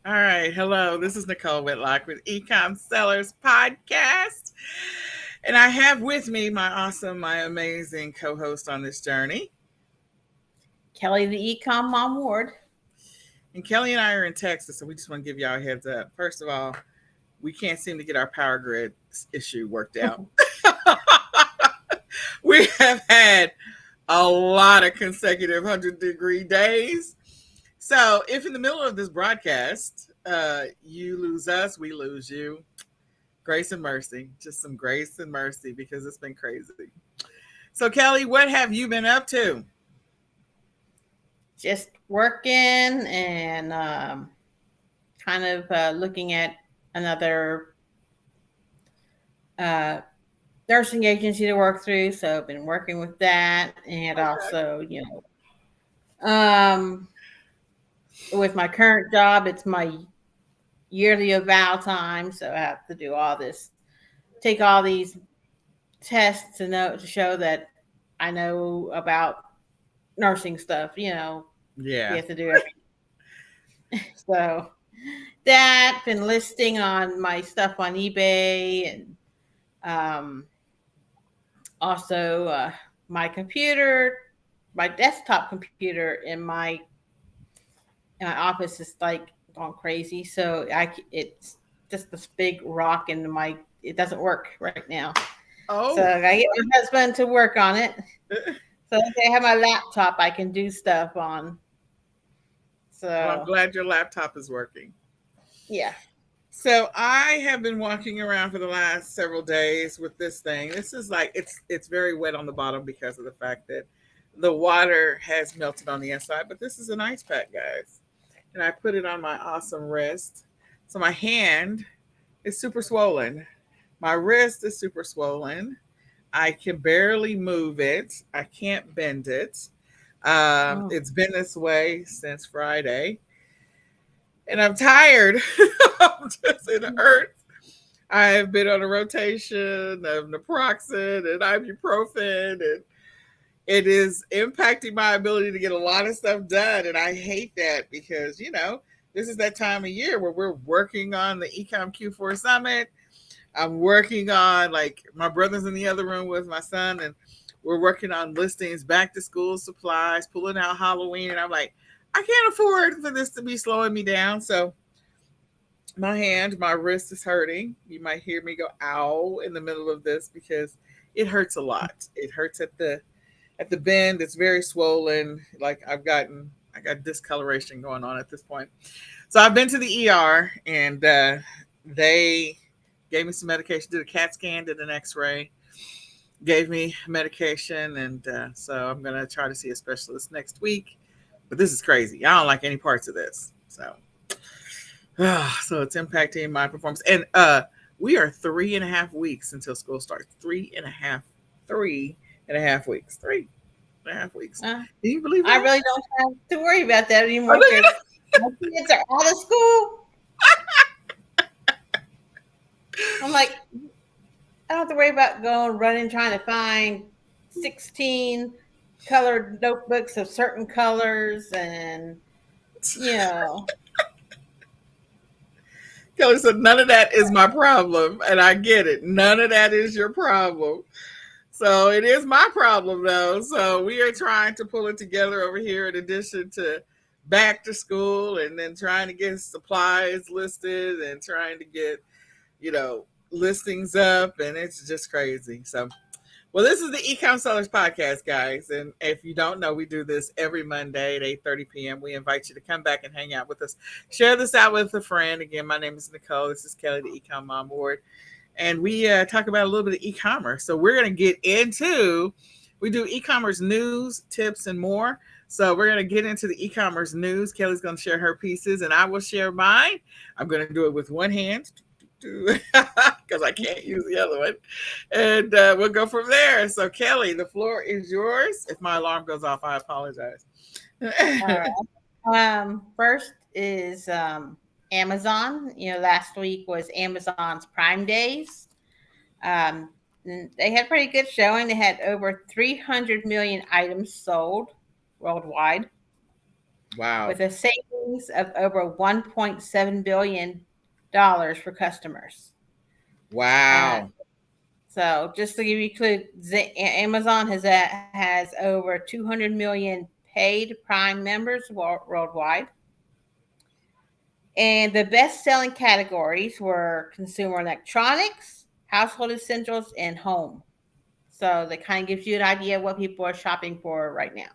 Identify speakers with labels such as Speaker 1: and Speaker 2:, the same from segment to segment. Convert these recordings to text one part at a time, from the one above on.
Speaker 1: All right. Hello. This is Nicole Whitlock with eCom Sellers Podcast. And I have with me my awesome, my amazing co host on this journey.
Speaker 2: Kelly, the eCom mom ward.
Speaker 1: And Kelly and I are in Texas, so we just want to give y'all a heads up. First of all, we can't seem to get our power grid issue worked out. We have had a lot of consecutive 100-degree days. So if in the middle of this broadcast, you lose us, we lose you. Grace and mercy, just some grace and mercy because it's been crazy. So, Kelly, what have you been up to?
Speaker 2: Just working and kind of looking at another uh, nursing agency to work through. So I've been working with that, and
Speaker 1: Okay.
Speaker 2: also, um, with my current job, it's my yearly eval time, so I have to do all this, take all these tests to show that I know about nursing stuff. We
Speaker 1: Yeah.
Speaker 2: have to do so that, been listing on my stuff on eBay, and um, also my computer, my desktop computer in my office is like gone crazy. So it's just this big rock in my. It doesn't work right now. So
Speaker 1: Oh,
Speaker 2: I get my husband to work on it. So I have my laptop I can do stuff on.
Speaker 1: well, I'm
Speaker 2: So
Speaker 1: glad your laptop is working.
Speaker 2: yeah.
Speaker 1: So I have been walking around for the last several days with this thing. This is like it's very wet on the bottom because of the fact that the water has melted on the inside. But this is an ice pack, guys, and I put it on my awesome wrist. So my hand is super swollen. My wrist is super swollen. I can barely move it. I can't bend it.
Speaker 2: Oh.
Speaker 1: It's been this way since Friday, and I'm tired. It hurts. I have been on a rotation of naproxen and ibuprofen, and it is impacting my ability to get a lot of stuff done. And I hate that because this is that time of year where we're working on the Ecom Q4 Summit. I'm working on, like, my brother's in the other room with my son, and we're working on listings, back to school supplies, pulling out Halloween, and I'm like, I can't afford for this to be slowing me down. So my wrist is hurting. You might hear me go ow in the middle of this because it hurts a lot. It hurts at the bend. It's very swollen. Like I got discoloration going on at this point. So I've been to the ER, and they gave me some medication, did a CAT scan, did an X-ray, gave me medication, and so I'm gonna try to see a specialist next week. But this is crazy. I don't like any parts of this. So it's impacting my performance. And we are 3.5 weeks until school starts. 3.5 weeks. 3.5 weeks.
Speaker 2: Uh,
Speaker 1: Can you believe
Speaker 2: I
Speaker 1: that?
Speaker 2: really don't have to worry about that
Speaker 1: Oh,
Speaker 2: anymore
Speaker 1: look
Speaker 2: because
Speaker 1: at
Speaker 2: my kids are out of school. I'm like, I don't have to worry about going running trying to find 16 colored notebooks of certain colors, and you know,
Speaker 1: Kelly said, none of that is my problem. And I get it. None of that is your problem. So it is my problem, though. So we are trying to pull it together over here in addition to back to school, and then trying to get supplies listed and trying to get, listings up. And it's just crazy. So, well, this is the Ecom Sellers Podcast, guys. And if you don't know, we do this every Monday at 8:30 p.m. We invite you to come back and hang out with us. Share this out with a friend. Again, my name is Nicole. This is Kelly, the Ecom Mom Board. And we talk about a little bit of e-commerce. So we're going to get into, we do e-commerce news, tips, and more. So we're going to get into the e-commerce news. Kelly's going to share her pieces, and I will share mine. I'm going to do it with one hand because I can't use the other one. And we'll go from there. So, Kelly, the floor is yours. If my alarm goes off, I apologize.
Speaker 2: all right. First is Amazon. Last week was Amazon's Prime Days. Um, and they had pretty good showing. They had over 300 million items sold worldwide.
Speaker 1: Wow.
Speaker 2: with a savings of over $1.7 billion for customers. Uh,
Speaker 1: Wow.
Speaker 2: so just to give you a clue, Amazon has over 200 million paid Prime members worldwide. And the best selling categories were consumer electronics, household essentials, and home. So that kind of gives you an idea of what people are shopping for right now.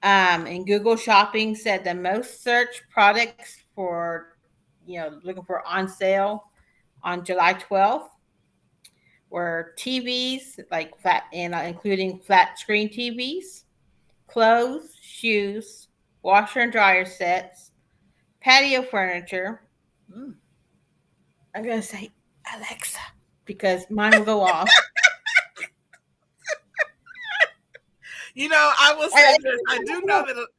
Speaker 2: And Google Shopping said the most searched products for, looking for on sale on July 12th were TVs, like flat, and including flat screen TVs, clothes, shoes, washer and dryer sets, patio furniture.
Speaker 1: Mm.
Speaker 2: I'm gonna say Alexa because mine will go off.
Speaker 1: I will
Speaker 2: I,
Speaker 1: say this.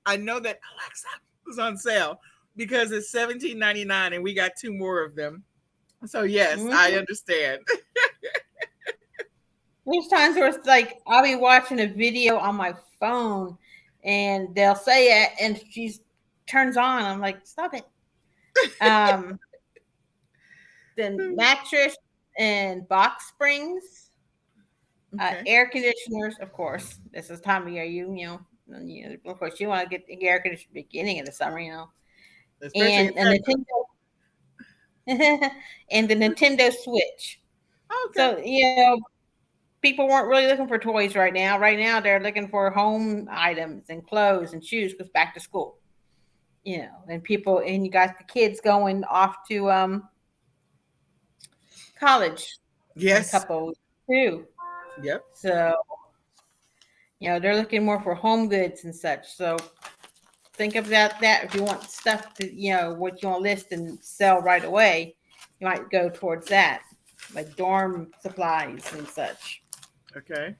Speaker 1: I know that Alexa was on sale because it's 17.99 and we got two more of them. So yes, I
Speaker 2: Mhm.
Speaker 1: understand.
Speaker 2: There's times where it's like I'll be watching a video on my phone and they'll say it and she turns on. I'm like, stop it. Um, then mattress and box springs,
Speaker 1: Okay.
Speaker 2: air conditioners, of course. This is time of year of course you want to get the air conditioner beginning of the summer,
Speaker 1: Especially in
Speaker 2: and a
Speaker 1: Texas.
Speaker 2: Nintendo and the Nintendo Switch.
Speaker 1: Okay.
Speaker 2: So people weren't really looking for toys right now. Right now, they're looking for home items and clothes and shoes because back to school. And you got the kids going off to college in a
Speaker 1: Yes.
Speaker 2: couple too.
Speaker 1: Yep.
Speaker 2: So they're looking more for home goods and such. So think about that if you want stuff to what you want to list and sell right away. You might go towards that, like dorm supplies and such.
Speaker 1: Okay.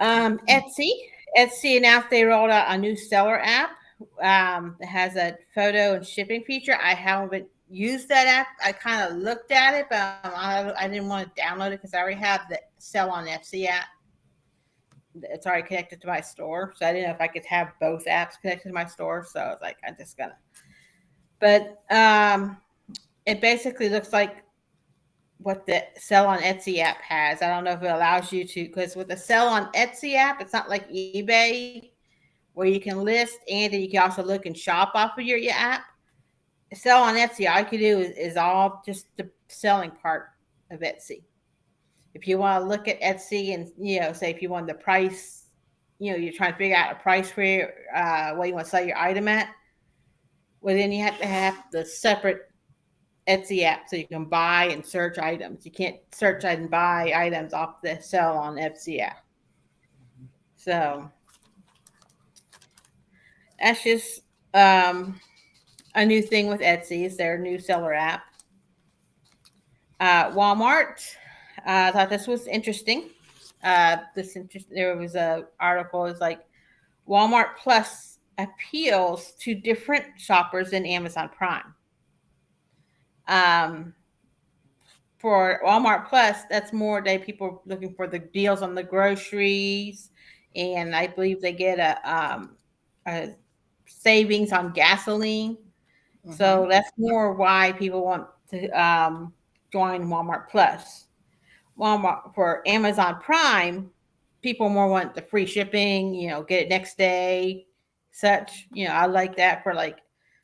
Speaker 2: Etsy. Etsy announced they rolled out a new seller app that has a photo and shipping feature. I haven't used that app. I kind of looked at it, but I didn't want to download it because I already have the Sell on Etsy app. It's already connected to my store, so I didn't know if I could have both apps connected to my store. So I was like, I'm just gonna. But it basically looks like what the Sell on Etsy app has. I don't know if it allows you to, because with the Sell on Etsy app, it's not like eBay where you can list and then you can also look and shop off of your app. Sell on Etsy, all you can do is all just the selling part of Etsy. If you want to look at Etsy and say if you want the price, you're trying to figure out a price for what you want to sell your item at. Well, then you have to have the separate Etsy app so you can buy and search items. You can't search and buy items off the Sell on Etsy app. So that's just a new thing with Etsy is their new seller app. Walmart. I thought this was interesting. There was a article. It's like Walmart Plus appeals to different shoppers than Amazon Prime. Um, for Walmart Plus, that's more day people looking for the deals on the groceries, and I believe they get a savings on gasoline.
Speaker 1: Mm-hmm.
Speaker 2: So that's more why people want to join Walmart Plus. Walmart for Amazon Prime, people more want the free shipping, get it next day, such. I like that for like.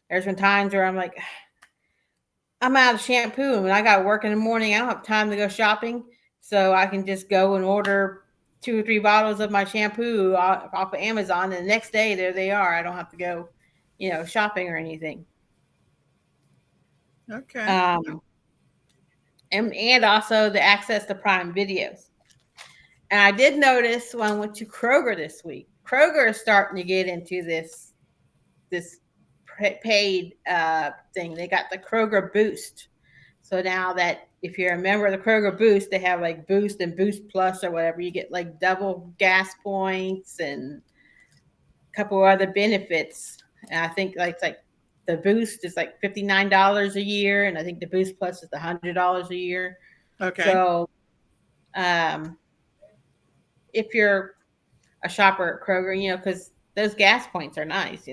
Speaker 2: There's been times where I'm like, I'm out of shampoo and I got to work in the morning. I don't have time to go shopping, so I can just go and order 2 or 3 bottles of my shampoo off of Amazon, and the next day there they are. I don't have to go, shopping or anything.
Speaker 1: Okay.
Speaker 2: Um, and also the access to Prime videos. And I did notice when I went to Kroger this week, Kroger is starting to get into this paid thing. They got the Kroger Boost. So now that if you're a member of the Kroger Boost, they have like Boost and Boost Plus or whatever. You get like double gas points and a couple of other benefits. And I think like the Boost is like $59 a year, and I think the Boost Plus is $100 a year.
Speaker 1: Okay.
Speaker 2: So um, if you're a shopper at Kroger, because those gas points are nice,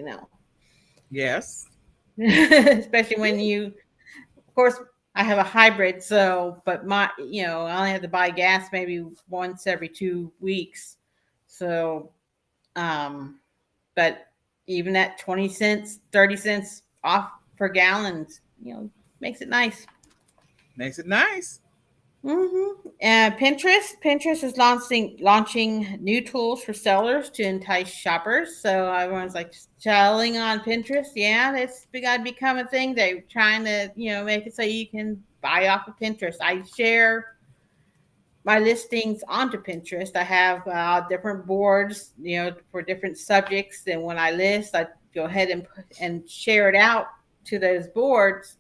Speaker 1: Yes.
Speaker 2: especially when of course, I have a hybrid, so but I only have to buy gas maybe once every 2 weeks. So, um, but even at 20 cents, 30 cents off per gallon, makes it nice.
Speaker 1: Makes it nice.
Speaker 2: Pinterest is launching new tools for sellers to entice shoppers. So everyone's like selling on Pinterest. Yeah, that's got to become a thing. They're trying to make it so you can buy off of Pinterest. I share my listings onto Pinterest. I have different boards, for different subjects. And when I list, I go ahead and share it out to those boards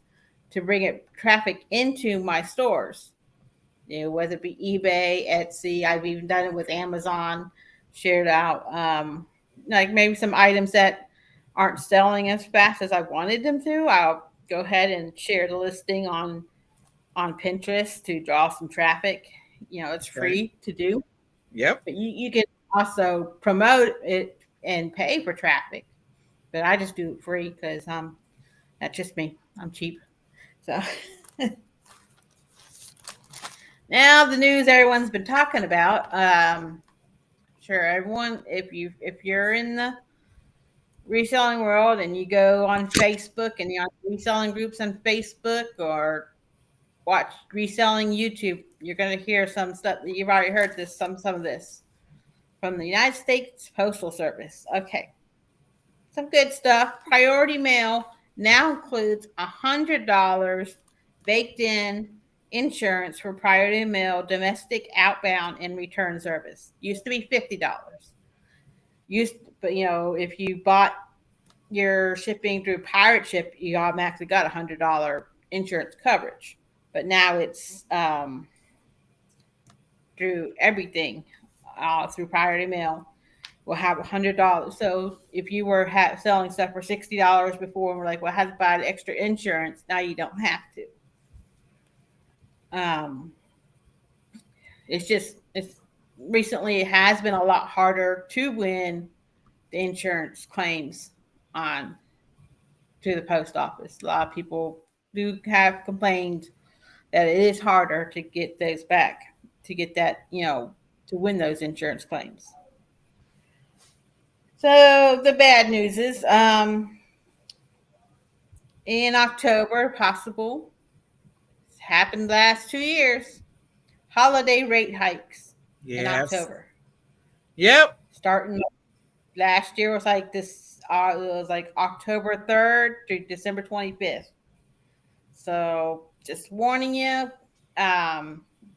Speaker 2: to bring it traffic into my stores. Whether it be eBay, Etsy. I've even done it with Amazon, shared out, like maybe some items that aren't selling as fast as I wanted them to. I'll go ahead and share the listing on Pinterest to draw some traffic. It's
Speaker 1: Okay.
Speaker 2: free to do,
Speaker 1: Yep.
Speaker 2: but you can also promote it and pay for traffic. But I just do it free because that's just me. I'm cheap. So now the news everyone's been talking about. Sure, everyone, if you're in the reselling world and you go on Facebook and you're on reselling groups on Facebook or watch reselling YouTube, you're going to hear some stuff that you've already heard some of this from the United States Postal Service. Okay, some good stuff. Priority mail now includes $100 baked in insurance for priority mail, domestic, outbound, and return service. Used to be $50. But if you bought your shipping through Pirate Ship, you automatically got $100 insurance coverage. But now it's through everything, through priority mail will have $100. So if you were selling stuff for $60 before, and we're like, well, I had to buy the extra insurance. Now you don't have to. Um, it's recently it has been a lot harder to win the insurance claims on to the post office. A lot of people do have complained that it is harder to get those back, to get that, to win those insurance claims. So the bad news is, in October, possible, it's happened the last 2 years, holiday rate hikes in
Speaker 1: Yes.
Speaker 2: October.
Speaker 1: Yep.
Speaker 2: Starting last year was like this, it was like October 3rd to December 25th. So just warning you,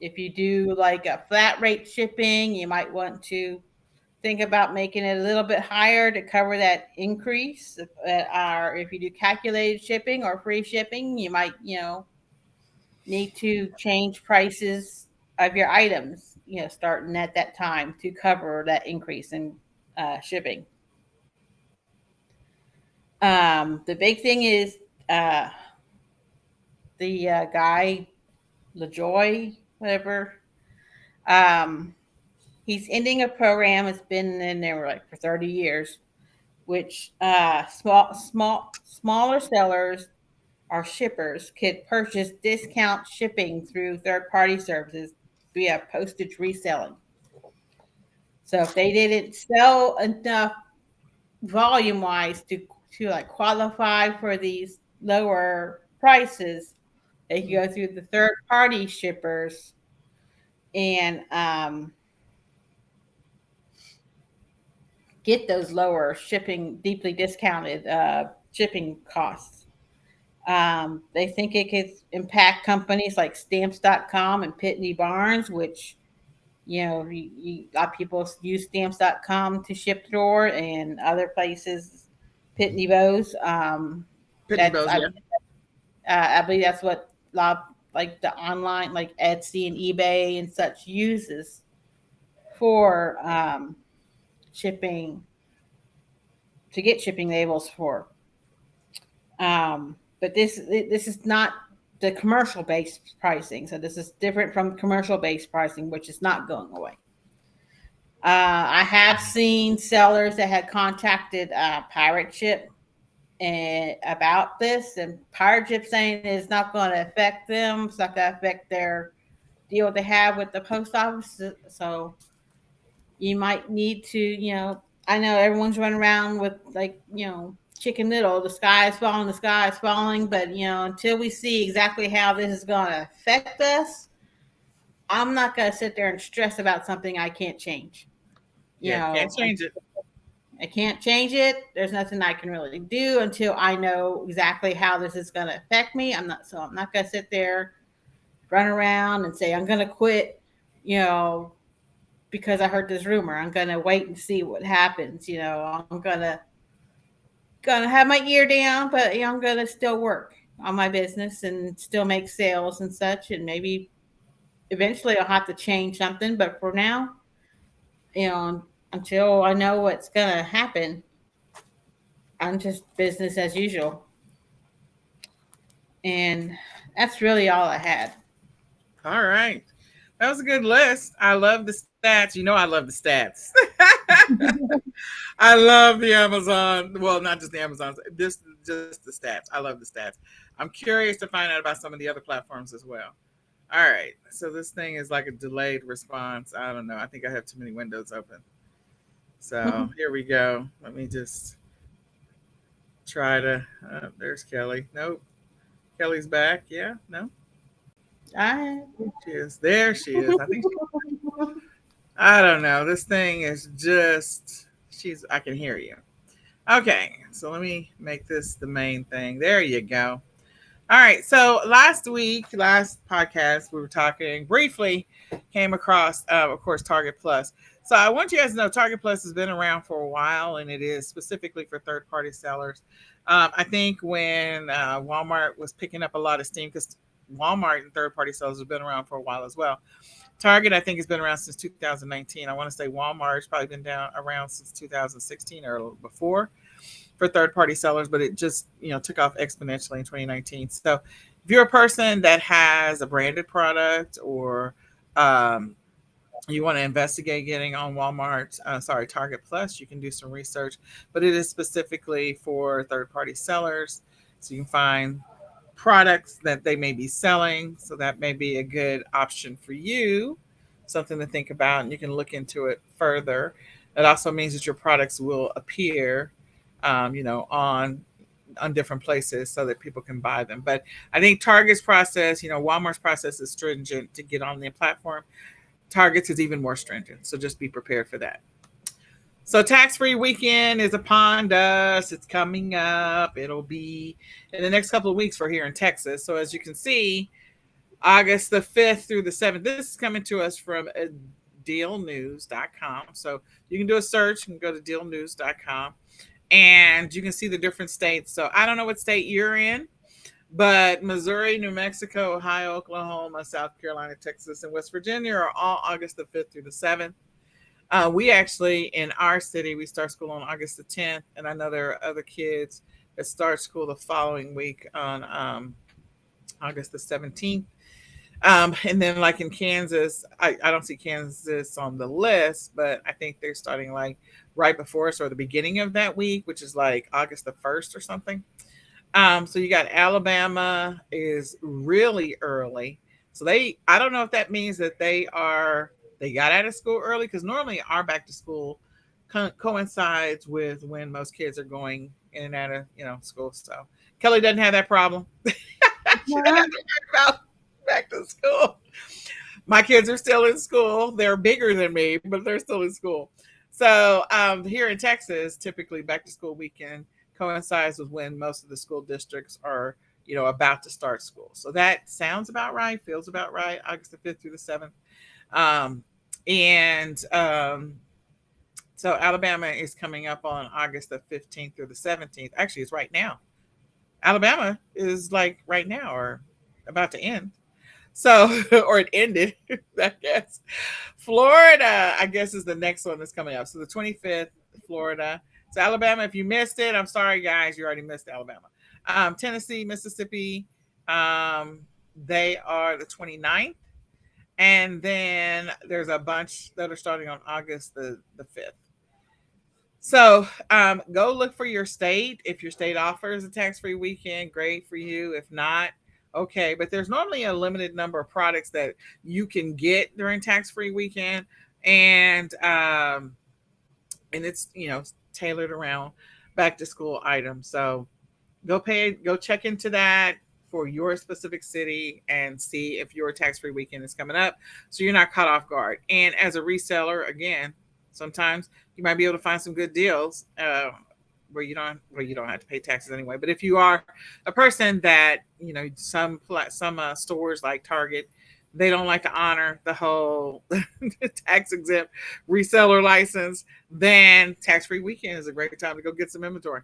Speaker 2: if you do like a flat rate shipping, you might want to think about making it a little bit higher to cover that increase. Or if you do calculated shipping or free shipping, you might, need to change prices of your items, starting at that time to cover that increase in shipping. The big thing is uh, the guy, LaJoy, whatever. Um, he's ending a program. It's been in there like for 30 years, which smaller sellers or shippers could purchase discount shipping through third party services via postage reselling. So if they didn't sell enough volume wise to like qualify for these lower prices, they could go through the third party shippers and get those lower shipping, deeply discounted shipping costs. They think it could impact companies like stamps.com and Pitney Barnes, which, a lot of people use stamps.com to ship through and other places, Pitney Bowes.
Speaker 1: Pitney
Speaker 2: That's,
Speaker 1: Bowes. Yeah.
Speaker 2: I believe that's what a lot of, like the online, like Etsy and eBay and such uses for shipping, to get shipping labels for. But this is not the commercial based pricing. So this is different from commercial based pricing, which is not going away. I have seen sellers that had contacted Pirate Ship and about this, and Pirate Ship saying it's not going to affect them. It's not going to affect their deal they have with the post office. So you might need to, I know everyone's running around with like, chicken little, the sky is falling, the sky is falling, but until we see exactly how this is going to affect us, I'm not going to sit there and stress about something I can't change. You
Speaker 1: Yeah, can't
Speaker 2: know,
Speaker 1: change it.
Speaker 2: I can't change it. There's nothing I can really do until I know exactly how this is going to affect me. I'm not going to sit there, run around and say, I'm going to quit, you know, because I heard this rumor. I'm going to wait and see what happens. I'm going to have my ear down, but I'm going to still work on my business and still make sales and such. And maybe eventually I'll have to change something. But for now, until I know what's going to happen, I'm just business as usual. And that's really all I had.
Speaker 1: All right. That was a good list. I love the stats. You know, I love the stats. I love the Amazon. Well, not just the Amazon, just the stats. I love the stats. I'm curious to find out about some of the other platforms as well. All right. So this thing is like a delayed response. I don't know. I think I have too many windows open. So here we go. Let me just try to. There's Kelly. Nope. Kelly's back. Yeah. No.
Speaker 2: I
Speaker 1: She is. There she is. I think. I don't know. This thing is just. She's. I can hear you. Okay. So let me make this the main thing. There you go. All right. So last podcast, we were talking briefly, came across, of course, Target Plus. So I want you guys to know Target Plus has been around for a while, and it is specifically for third party sellers. I think when Walmart was picking up a lot of steam, because Walmart and third party sellers have been around for a while as well. Target, I think, has been around since 2019. I want to say Walmart's probably been down around since 2016 or before for third party sellers, but it just took off exponentially in 2019. So if you're a person that has a branded product or um, you want to investigate getting on Walmart, Target Plus, you can do some research, but it is specifically for third party sellers. So you can find products that they may be selling. So that may be a good option for you, something to think about, and you can look into it further. It also means that your products will appear, on different places so that people can buy them. But I think Target's process, Walmart's process is stringent to get on the platform. Target's is even more stringent. So just be prepared for that. So tax-free weekend is upon us. It's coming up. It'll be in the next couple of weeks for here in Texas. So as you can see, August the 5th through the 7th. This is coming to us from dealnews.com. So you can do a search and go to dealnews.com and you can see the different states. So I don't know what state you're in, but Missouri, New Mexico, Ohio, Oklahoma, South Carolina, Texas, and West Virginia are all August the 5th through the 7th. We actually, in our city, we start school on August the 10th. And I know there are other kids that start school the following week on August the 17th. And then like in Kansas, I don't see Kansas on the list, but I think they're starting like right before us or the beginning of that week, which is like August the 1st or something. So you got Alabama is really early. So I don't know if that means that they got out of school early, because normally our back to school coincides with when most kids are going in and out of, school. So Kelly doesn't have that problem. She doesn't have to worry about back to school. My kids are still in school. They're bigger than me, but they're still in school. So here in Texas, typically back to school weekend coincides with when most of the school districts are, about to start school. So that sounds about right, feels about right. August the 5th through the 7th. And so Alabama is coming up on August the 15th through the 17th. Actually, it's right now. Alabama is like right now or about to end. So, or it ended, I guess. Florida, I guess, is the next one that's coming up. So the 25th, Florida. So Alabama, if you missed it, I'm sorry, guys, you already missed Alabama. Tennessee, Mississippi, they are the 29th. And then there's a bunch that are starting on August the 5th. So go look for your state. If your state offers a tax free weekend, great for you. If not, okay. But there's normally a limited number of products that you can get during tax free weekend, and it's tailored around back to school items. So go check into that for your specific city and see if your tax-free weekend is coming up so you're not caught off guard. And as a reseller, again, sometimes you might be able to find some good deals where you don't have to pay taxes anyway. But if you are a person that some stores like Target, they don't like to honor the whole tax exempt reseller license, then tax free weekend is a great time to go get some inventory.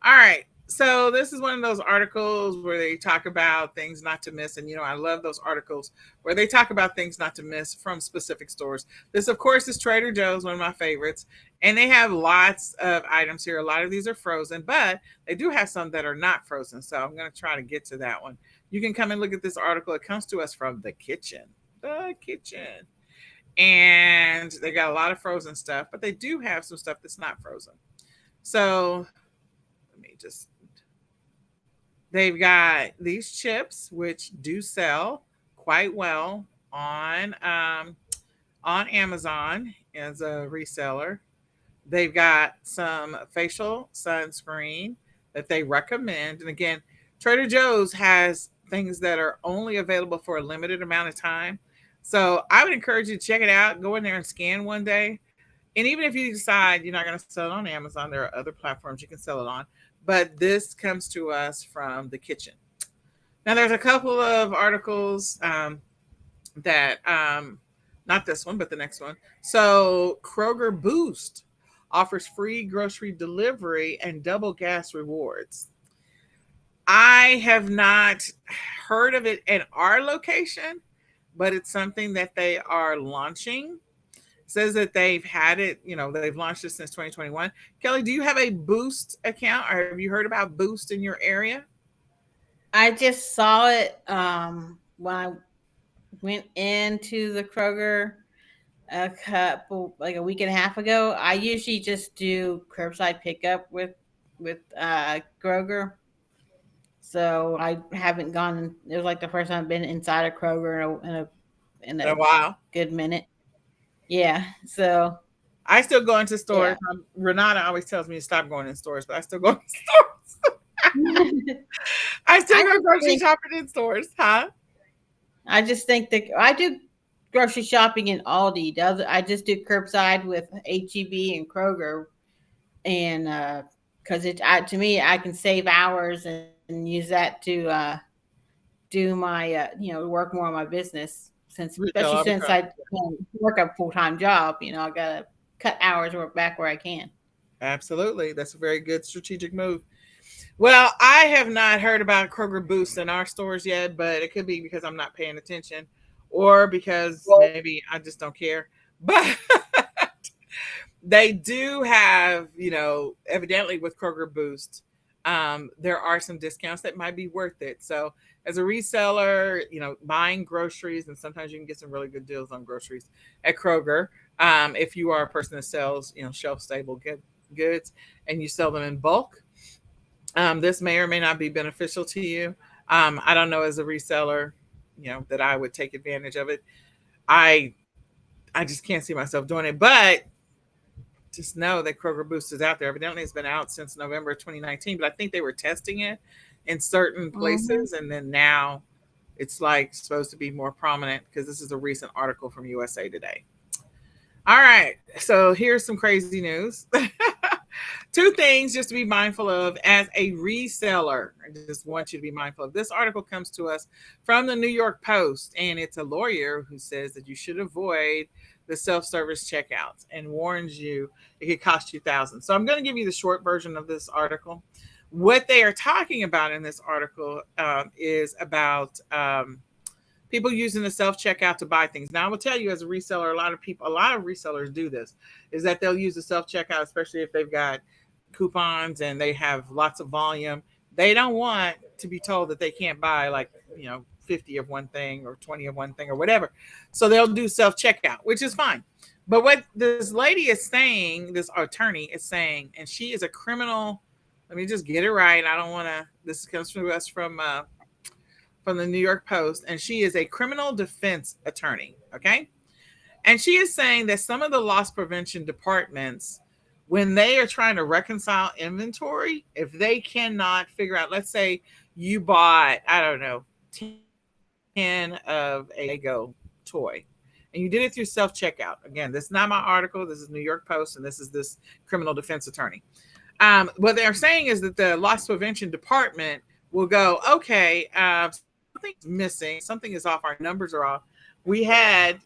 Speaker 1: All right. So this is one of those articles where they talk about things not to miss. And, I love those articles where they talk about things not to miss from specific stores. This, of course, is Trader Joe's, one of my favorites. And they have lots of items here. A lot of these are frozen, but they do have some that are not frozen. So I'm going to try to get to that one. You can come and look at this article. It comes to us from the kitchen. The kitchen. And they got a lot of frozen stuff, but they do have some stuff that's not frozen. So let me just they've got these chips which do sell quite well on Amazon as a reseller. They've got some facial sunscreen that they recommend. And again, Trader Joe's has things that are only available for a limited amount of time. So I would encourage you to check it out. Go in there and scan one day. And even if you decide you're not going to sell it on Amazon, there are other platforms you can sell it on. But this comes to us from the kitchen. Now, there's a couple of articles that, not this one, but the next one. So, Kroger Boost offers free grocery delivery and double gas rewards. I have not heard of it in our location, but it's something that they are launching. Says that they've had it, they've launched it since 2021. Kelly, do you have a Boost account or have you heard about Boost in your area?
Speaker 2: I just saw it when I went into the Kroger a week and a half ago. I usually just do curbside pickup with Kroger. So I haven't gone. It was like the first time I've been inside a Kroger in a
Speaker 1: Oh, wow.
Speaker 2: good minute. Yeah. So
Speaker 1: I still go into stores.
Speaker 2: yeah.
Speaker 1: Renata always tells me to stop going in stores, but I still go in stores. I still
Speaker 2: I
Speaker 1: go
Speaker 2: just
Speaker 1: grocery
Speaker 2: think
Speaker 1: shopping in stores, huh?
Speaker 2: I just think that I do grocery shopping in Aldi. I just do curbside with HEB and Kroger, and because to me I can save hours and use that to do my work more on my business, since
Speaker 1: Retail
Speaker 2: especially since
Speaker 1: arbitrage.
Speaker 2: I work a full-time job. I gotta cut hours work back where I can.
Speaker 1: Absolutely. That's a very good strategic move. Well, I have not heard about Kroger Boost in our stores yet, but it could be because I'm not paying attention or because maybe I just don't care. But they do have, evidently with Kroger Boost, there are some discounts that might be worth it. So as a reseller, buying groceries, and sometimes you can get some really good deals on groceries at Kroger. If you are a person that sells, shelf stable goods and you sell them in bulk, this may or may not be beneficial to you. I don't know as a reseller, that I would take advantage of it. I I just can't see myself doing it. But just know that Kroger Boost is out there. Evidently, it's been out since November 2019, but I think they were testing it in certain
Speaker 2: Hmm.
Speaker 1: places, and then now it's like supposed to be more prominent because this is a recent article from USA Today. All right, so here's some crazy news. Two things just to be mindful of as a reseller. I just want you to be mindful of. This article comes to us from the New York Post, and it's a lawyer who says that you should avoid the self-service checkouts and warns you it could cost you thousands. So I'm going to give you the short version of this article. What they are talking about in this article is about people using the self checkout to buy things. Now, I will tell you, as a reseller, a lot of resellers do this. Is that they'll use the self checkout, especially if they've got coupons and they have lots of volume. They don't want to be told that they can't buy like 50 of one thing or 20 of one thing or whatever. So they'll do self checkout, which is fine. But what this lady is saying, this attorney is saying, and she is a criminal. Let me just get it right. I don't want to. This comes to us from the New York Post, and she is a criminal defense attorney. Okay, and she is saying that some of the loss prevention departments, when they are trying to reconcile inventory, if they cannot figure out, let's say you bought, I don't know, 10 of a Lego toy and you did it through self checkout. Again, this is not my article. This is New York Post, and this is this criminal defense attorney. What they're saying is that the loss prevention department will go, okay, something's missing, something is off, our numbers are off. We had,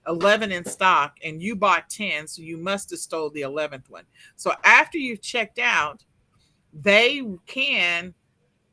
Speaker 1: 11 in stock and you bought 10, so you must have stole the 11th one. So after you've checked out, they can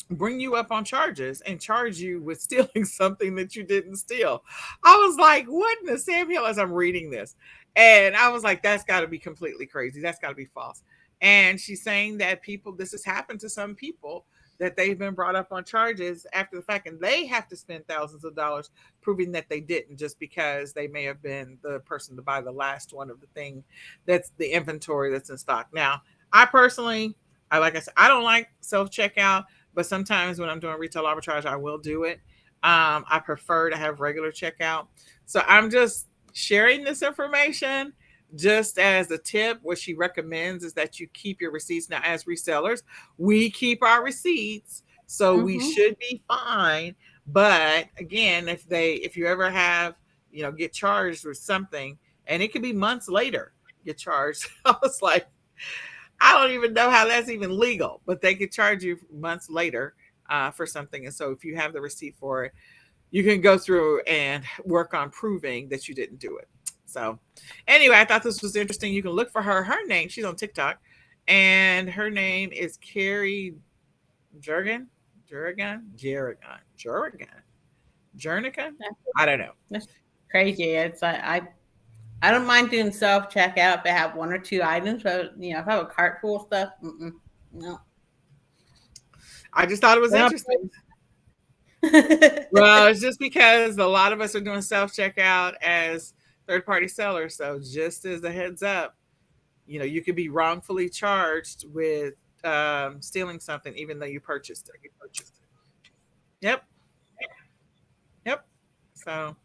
Speaker 1: bring you up on charges and charge you with stealing something that you didn't steal. I was like, what in the Sam Hill as I'm reading this? And I was like, that's got to be completely crazy. That's got to be false. And she's saying that this has happened to some people, that they've been brought up on charges after the fact, and they have to spend thousands of dollars proving that they didn't, just because they may have been the person to buy the last one of the thing that's the inventory that's in stock. Now, I personally, like I said, I don't like self checkout, but sometimes when I'm doing retail arbitrage, I will do it. I prefer to have regular checkout. So I'm just sharing this information just as a tip. What she recommends is that you keep your receipts. Now, as resellers, we keep our receipts, so we should be fine. But again, if you ever have, get charged with something, and it could be months later, get charged. I was like, I don't even know how that's even legal, but they could charge you months later for something. And so if you have the receipt for it, you can go through and work on proving that you didn't do it. So anyway, I thought this was interesting. You can look for her. Her name, she's on TikTok, and her name is Carrie Jernigan. Jernica? I don't know.
Speaker 2: That's crazy. It's I don't mind doing self checkout if I have one or two items, but if I have a cart full of stuff, no.
Speaker 1: I just thought it was interesting. Well, it's just because a lot of us are doing self checkout as third party sellers. So just as a heads up, you could be wrongfully charged with stealing something, even though you purchased it. Yep. Yep. So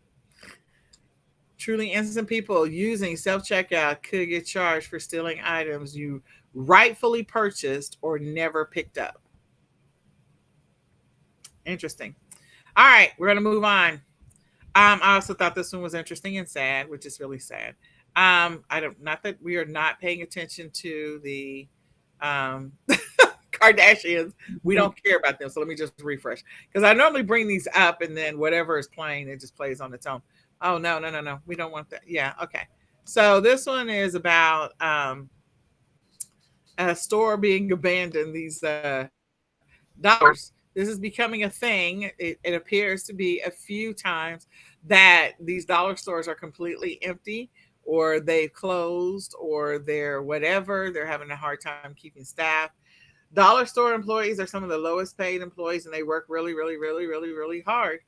Speaker 1: truly innocent people using self checkout could get charged for stealing items you rightfully purchased or never picked up. Interesting. All right, we're going to move on. I also thought this one was interesting and sad, which is really sad. Not that we are not paying attention to the Kardashians. We don't care about them. So let me just refresh, because I normally bring these up and then whatever is playing, it just plays on its own. Oh, no. We don't want that. Yeah. Okay. So this one is about a store being abandoned. These dollars. This is becoming a thing. It appears to be a few times that these dollar stores are completely empty, or they've closed, or they're whatever. They're having a hard time keeping staff. Dollar store employees are some of the lowest paid employees, and they work really, really, really, really, really hard.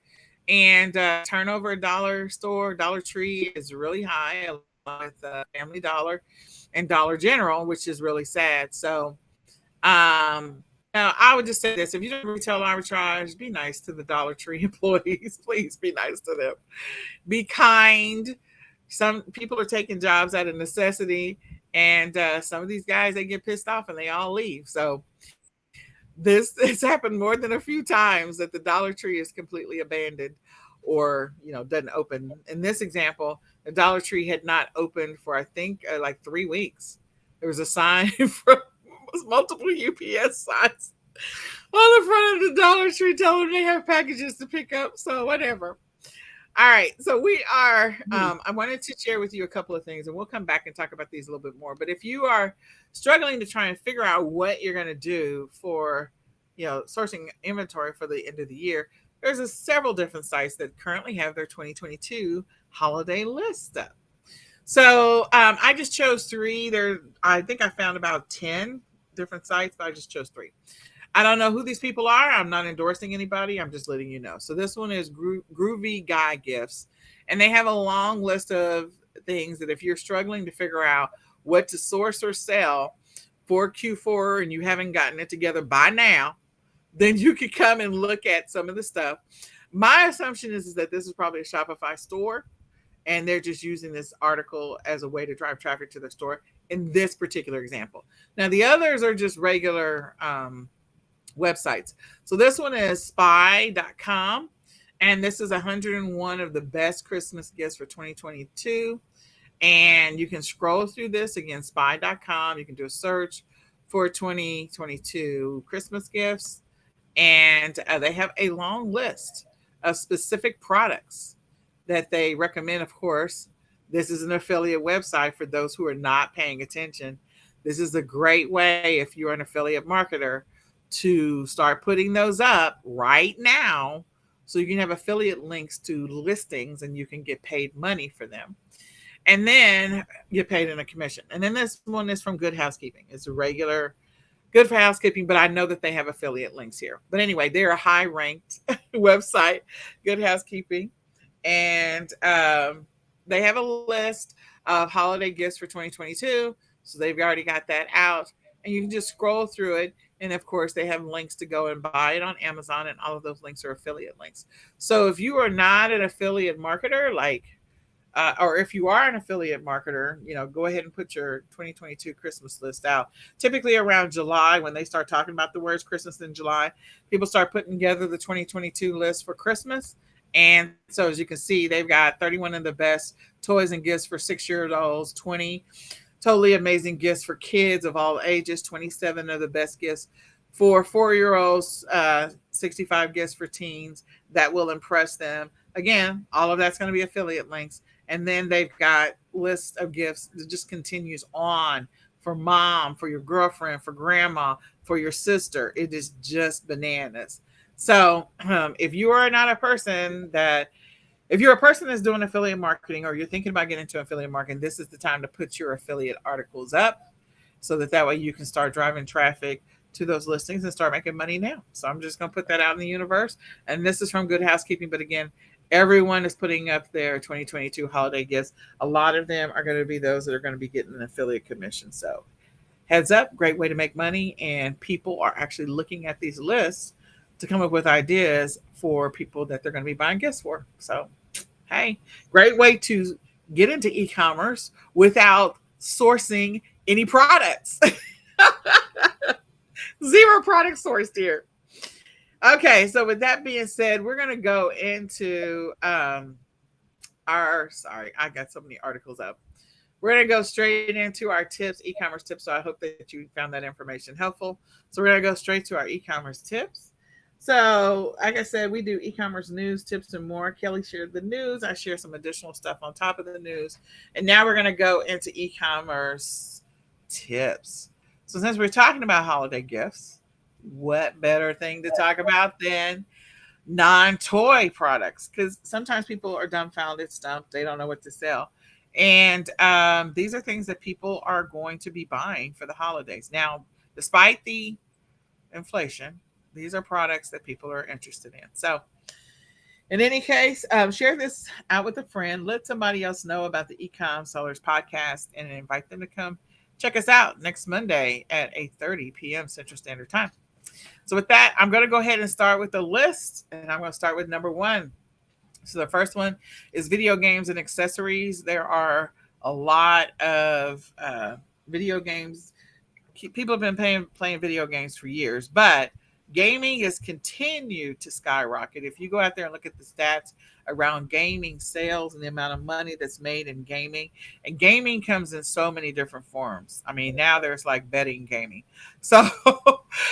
Speaker 1: And turnover at Dollar Store, Dollar Tree is really high, along with Family Dollar and Dollar General, which is really sad. So, now I would just say this: if you do retail arbitrage, be nice to the Dollar Tree employees. Please be nice to them. Be kind. Some people are taking jobs out of necessity, and some of these guys, they get pissed off and they all leave. So this has happened more than a few times that the Dollar Tree is completely abandoned, or doesn't open. In this example, the Dollar Tree had not opened for I think like 3 weeks. There was a sign from multiple UPS signs on the front of the Dollar Tree telling them they have packages to pick up. So whatever. All right. So we are, I wanted to share with you a couple of things, and we'll come back and talk about these a little bit more. But if you are struggling to try and figure out what you're going to do for, sourcing inventory for the end of the year, there's several different sites that currently have their 2022 holiday list up. So I just chose 3. I think I found about 10 different sites, but I just chose 3. I don't know who these people are. I'm not endorsing anybody. I'm just letting you know. So this one is Groovy Guy Gifts, and they have a long list of things that if you're struggling to figure out what to source or sell for Q4 and you haven't gotten it together by now, then you could come and look at some of the stuff. My assumption is that this is probably a Shopify store and they're just using this article as a way to drive traffic to their store in this particular example. Now, the others are just regular websites. So this one is spy.com, and this is 101 of the best Christmas gifts for 2022. And you can scroll through this again, spy.com. You can do a search for 2022 Christmas gifts, and they have a long list of specific products that they recommend. Of course, this is an affiliate website for those who are not paying attention. This is a great way, if you're an affiliate marketer, to start putting those up right now so you can have affiliate links to listings and you can get paid money for them. And then get paid in a commission. And then this one is from Good Housekeeping. It's a regular Good for Housekeeping, but I know that they have affiliate links here. But anyway, they're a high ranked website, Good Housekeeping. And they have a list of holiday gifts for 2022. So they've already got that out. And you can just scroll through it. And of course, they have links to go and buy it on Amazon. And all of those links are affiliate links. So if you are not an affiliate marketer, or if you are an affiliate marketer, go ahead and put your 2022 Christmas list out. Typically around July, when they start talking about the words Christmas in July, people start putting together the 2022 list for Christmas. And so as you can see, they've got 31 of the best toys and gifts for 6-year-olds, 20 totally amazing gifts for kids of all ages, 27 of the best gifts for 4-year-olds, 65 gifts for teens that will impress them. Again, all of that's going to be affiliate links. And then they've got lists of gifts that just continues on for mom, for your girlfriend, for grandma, for your sister. It is just bananas. So if you are not a person if you're a person that's doing affiliate marketing or you're thinking about getting into affiliate marketing, this is the time to put your affiliate articles up so that way you can start driving traffic to those listings and start making money now. So I'm just going to put that out in the universe. And this is from Good Housekeeping. But again, everyone is putting up their 2022 holiday gifts. A lot of them are going to be those that are going to be getting an affiliate commission. So heads up, great way to make money. And people are actually looking at these lists to come up with ideas for people that they're going to be buying gifts for. So, hey, great way to get into e-commerce without sourcing any products. 0 product sourced here. Okay, so with that being said, we're going to go into I got so many articles up. We're going to go straight into our tips, e-commerce tips. So I hope that you found that information helpful. So we're going to go straight to our e-commerce tips. So, like I said, we do e-commerce news, tips, and more. Kelly shared the news. I share some additional stuff on top of the news. And now we're going to go into e-commerce tips. So since we're talking about holiday gifts, what better thing to talk about than non-toy products? Because sometimes people are dumbfounded, stumped. They don't know what to sell. And these are things that people are going to be buying for the holidays. Now, despite the inflation, these are products that people are interested in. So in any case, share this out with a friend. Let somebody else know about the eCom Sellers podcast and invite them to come check us out next Monday at 8:30 p.m. Central Standard Time. So with that, I'm going to go ahead and start with the list. And I'm going to start with number 1. So the first one is video games and accessories. There are a lot of video games. People have been playing video games for years, but gaming has continued to skyrocket. If you go out there and look at the stats around gaming sales and the amount of money that's made in gaming, and gaming comes in so many different forms. I mean, now there's like betting gaming. So,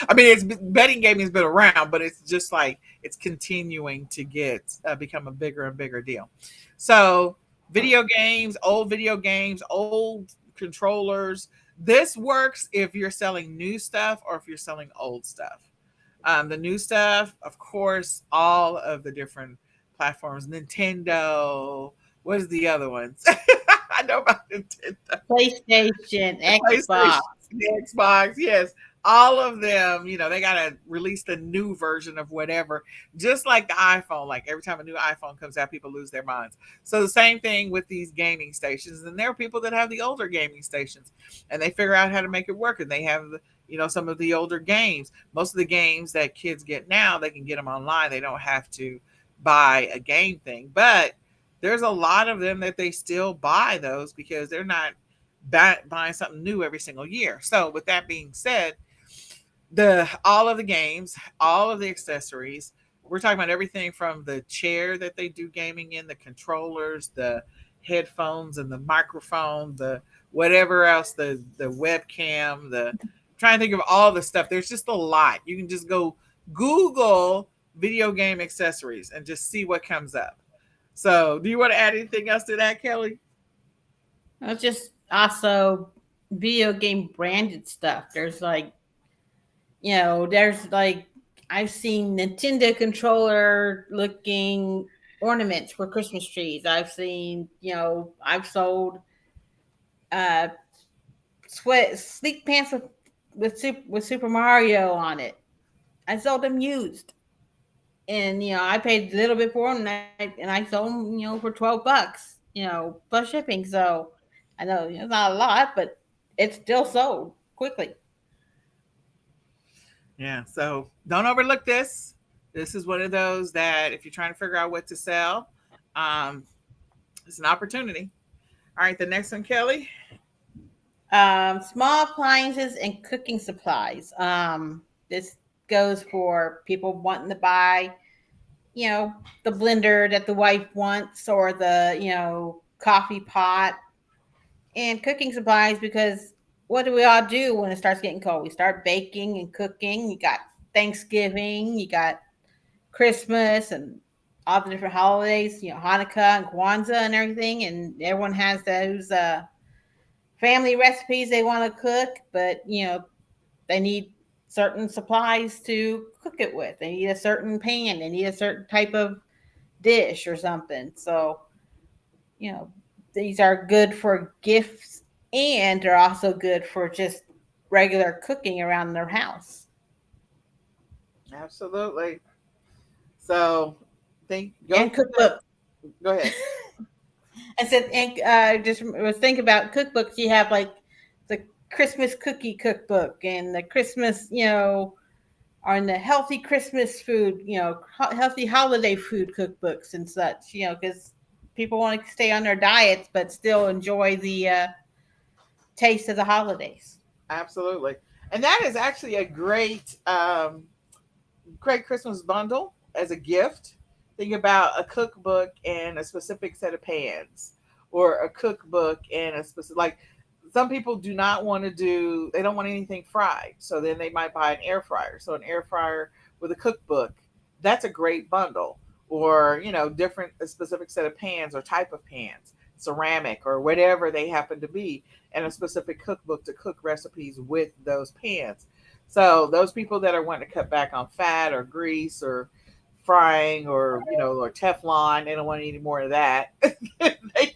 Speaker 1: I mean, betting gaming has been around, but it's just like it's continuing to become a bigger and bigger deal. So, video games, old controllers. This works if you're selling new stuff or if you're selling old stuff. The new stuff, of course, all of the different platforms, Nintendo. What is the other ones? I know about Nintendo.
Speaker 2: PlayStation, Xbox.
Speaker 1: Xbox, yes. all of them, they got to release the new version of whatever, just like the iPhone. Like every time a new iPhone comes out, people lose their minds. So the same thing with these gaming stations. And there are people that have the older gaming stations and they figure out how to make it work. And they have, some of the older games. Most of the games that kids get now, they can get them online. They don't have to buy a game thing. But there's a lot of them that they still buy those because they're not buying something new every single year. So with that being said, the all of the games, all of the accessories. We're talking about everything from the chair that they do gaming in, the controllers, the headphones and the microphone, the whatever else, the webcam, the I'm trying to think of all the stuff. There's just a lot. You can just go Google video game accessories and just see what comes up. So, do you want to add anything else to that, Kelly?
Speaker 2: It's just also video game branded stuff. There's like I've seen Nintendo controller looking ornaments for Christmas trees. I've sold uh sweat sleek pants with Super Mario on it. I sold them used, and I paid a little bit for them, and I sold them for $12, plus shipping. So I know it's not a lot, but it's still sold quickly.
Speaker 1: Yeah. So don't overlook this. This is one of those that if you're trying to figure out what to sell, um, it's an opportunity. All right. The next one, Kelly.
Speaker 2: Small appliances and cooking supplies. This goes for people wanting to buy, the blender that the wife wants, or the coffee pot, and cooking supplies, because what do we all do when it starts getting cold? We start baking and cooking. You got Thanksgiving, you got Christmas, and all the different holidays, Hanukkah and Kwanzaa and everything, and everyone has those family recipes they want to cook, but they need certain supplies to cook it with. They need a certain pan, they need a certain type of dish or something. So, you know, these are good for gifts, and they're also good for just regular cooking around their house.
Speaker 1: Absolutely. So think go
Speaker 2: And
Speaker 1: through that.
Speaker 2: cookbooks.
Speaker 1: Go ahead.
Speaker 2: I said, and just was think about cookbooks. You have like the Christmas cookie cookbook, and the Christmas, on the healthy Christmas food, healthy holiday food cookbooks and such, because people want to stay on their diets but still enjoy the taste of the holidays.
Speaker 1: Absolutely. And that is actually a great Christmas bundle as a gift. Think about a cookbook and a specific set of pans, or a cookbook and a specific, like, some people do not want to do, they don't want anything fried. So then they might buy an air fryer. So an air fryer with a cookbook, that's a great bundle. Or, different, a specific set of pans or type of pans, ceramic or whatever they happen to be, and a specific cookbook to cook recipes with those pans. So those people that are wanting to cut back on fat or grease or frying, or or Teflon, they don't want any more of that. they,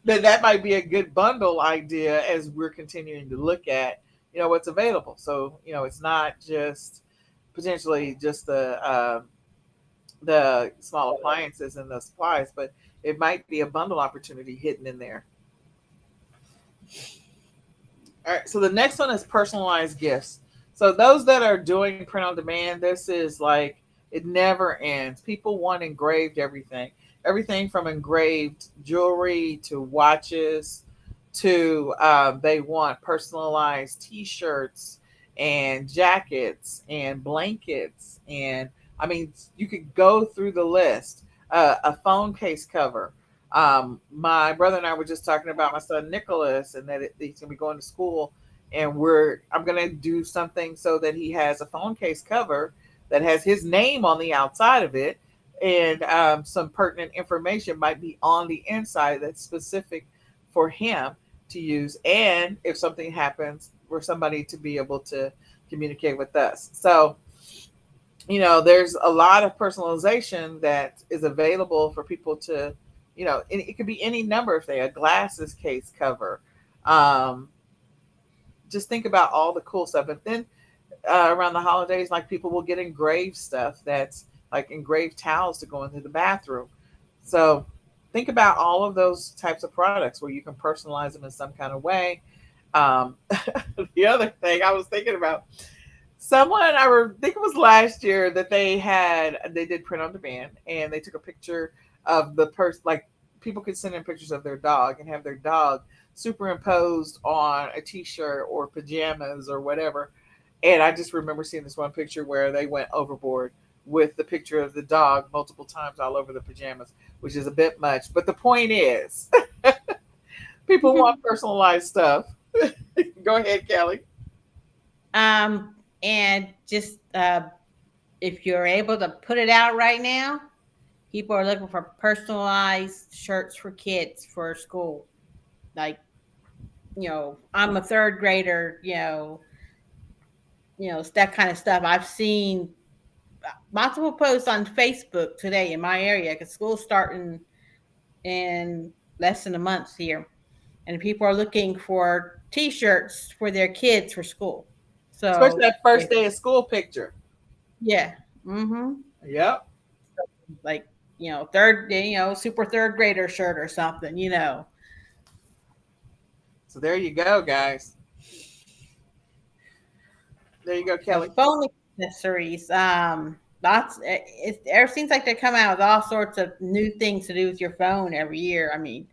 Speaker 1: then that might be a good bundle idea as we're continuing to look at what's available. So it's not just potentially just the small appliances and the supplies, but it might be a bundle opportunity hidden in there. All right, so the next one is personalized gifts. So those that are doing print on demand, this is like, it never ends. People want engraved everything. Everything from engraved jewelry to watches to they want personalized T-shirts and jackets and blankets, and I mean, you could go through the list. A phone case cover. My brother and I were just talking about my son Nicholas, and that he's gonna be going to school, and I'm gonna do something so that he has a phone case cover that has his name on the outside of it, and some pertinent information might be on the inside that's specific for him to use, and if something happens, for somebody to be able to communicate with us. So there's a lot of personalization that is available for people to, it could be any number of things, a glasses case cover, um, just think about all the cool stuff. And then around the holidays, like people will get engraved stuff that's like engraved towels to go into the bathroom. So think about all of those types of products where you can personalize them in some kind of way. Um, the other thing I was thinking about, someone think it was last year that they did print on demand and they took a picture of the person, like people could send in pictures of their dog and have their dog superimposed on a t-shirt or pajamas or whatever. And I just remember seeing this one picture where they went overboard with the picture of the dog multiple times all over the pajamas, which is a bit much. But the point is, people want personalized stuff. Go ahead, Kelly.
Speaker 2: And just if you're able to put it out right now, people are looking for personalized shirts for kids for school. Like, I'm a third grader, it's that kind of stuff. I've seen multiple posts on Facebook today in my area because school's starting in less than a month here, and people are looking for T-shirts for their kids for school.
Speaker 1: Especially
Speaker 2: So,
Speaker 1: that first day of school picture.
Speaker 2: yeah, mm-hmm.
Speaker 1: Yep.
Speaker 2: Like third, super third grader shirt or something.
Speaker 1: So there you go, guys. There you go, Kelly.
Speaker 2: Phone accessories. It seems like they come out with all sorts of new things to do with your phone every year. I mean,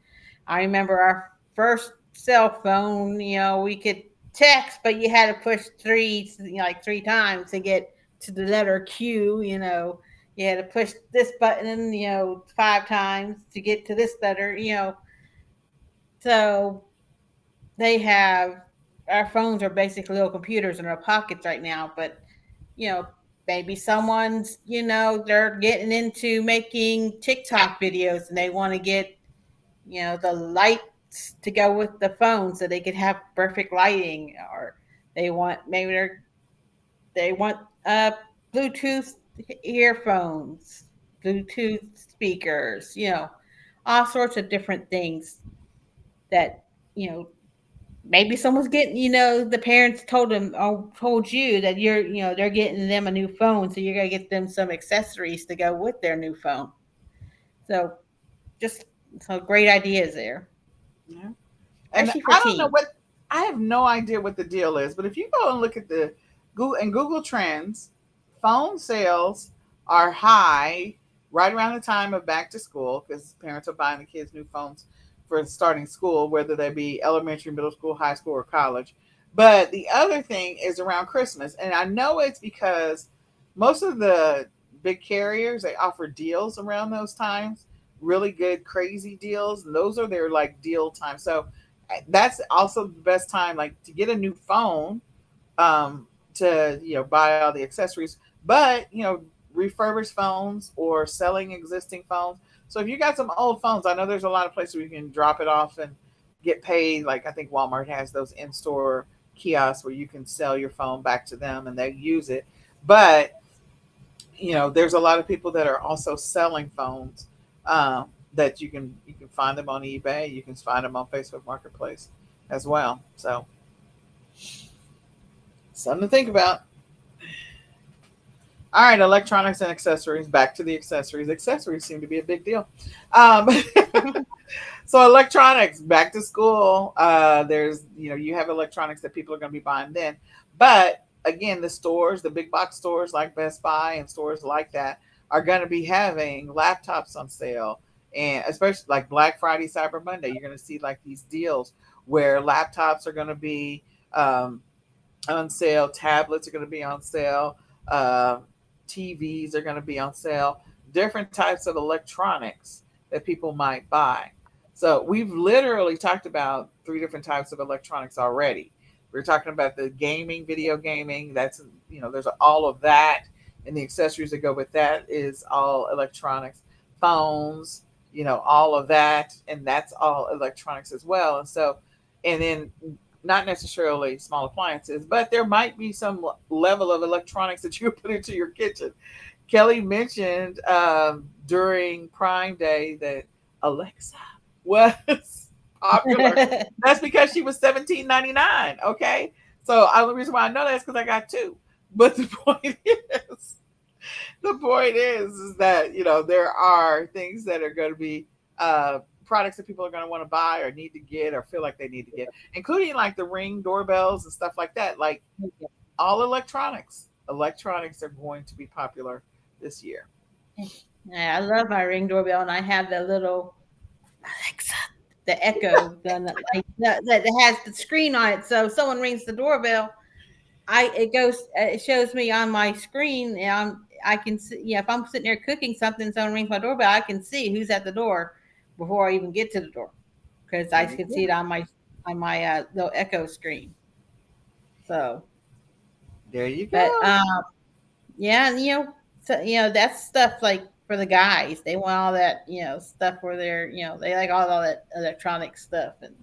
Speaker 2: I remember our first cell phone. We could text, but you had to push like three times to get to the letter Q. You had to push this button, five times to get to this letter. So they have our phones are basically little computers in our pockets right now, but you know, maybe someone's, they're getting into making TikTok videos and they want to get, the lights to go with the phone so they could have perfect lighting, or they want Bluetooth earphones, Bluetooth speakers, all sorts of different things that, you know, maybe someone's getting, the parents told them or told you that they're getting them a new phone, so you're gonna get them some accessories to go with their new phone. So just so great ideas there,
Speaker 1: Yeah. And
Speaker 2: especially for
Speaker 1: I don't know
Speaker 2: teens.
Speaker 1: what I have no idea what the deal is, but if you go and look at the Google Trends, phone sales are high right around the time of back to school because parents are buying the kids new phones for starting school, whether they be elementary, middle school, high school, or college. But the other thing is around Christmas, and I know it's because most of the big carriers they offer deals around those times, really good, crazy deals, and those are their like deal time. So that's also the best time like to get a new phone, to buy all the accessories, but refurbished phones or selling existing phones. So if you got some old phones, I know there's a lot of places where you can drop it off and get paid. Like I think Walmart has those in-store kiosks where you can sell your phone back to them and they use it. But there's a lot of people that are also selling phones, that you can find them on eBay. You can find them on Facebook Marketplace as well. So something to think about. All right, electronics and accessories. Back to the accessories. Accessories seem to be a big deal. Um, so electronics, back to school. There's you have electronics that people are going to be buying then, but again, the stores, the big box stores like Best Buy and stores like that are going to be having laptops on sale, and especially like Black Friday, Cyber Monday, you're going to see like these deals where laptops are going to be on sale, tablets are going to be on sale. Uh, TVs are going to be on sale, different types of electronics that people might buy. So we've literally talked about three different types of electronics already. We're talking about the gaming, video gaming. That's there's all of that, and the accessories that go with that is all electronics, phones, all of that, and that's all electronics as well. And so, and then not necessarily small appliances, but there might be some level of electronics that you put into your kitchen. Kelly mentioned during Prime Day that Alexa was popular. That's because she was $17.99. Okay, So the only reason why I know that is because I got two. But the point is that there are things that are going to be products that people are going to want to buy or need to get or feel like they need to get, including like the Ring doorbells and stuff like that. Like all electronics are going to be popular this year.
Speaker 2: Yeah, I love my Ring doorbell, and I have the little Alexa, the Echo, that has the screen on it. So if someone rings the doorbell, it shows me on my screen, and I can see. Yeah, if I'm sitting there cooking something, someone rings my doorbell, I can see who's at the door before I even get to the door because I
Speaker 1: There you
Speaker 2: can see
Speaker 1: go.
Speaker 2: it on my little Echo screen. So,
Speaker 1: There you
Speaker 2: but
Speaker 1: go.
Speaker 2: yeah, and, so that's stuff like for the guys. They want all that stuff where they're they like all that electronic stuff and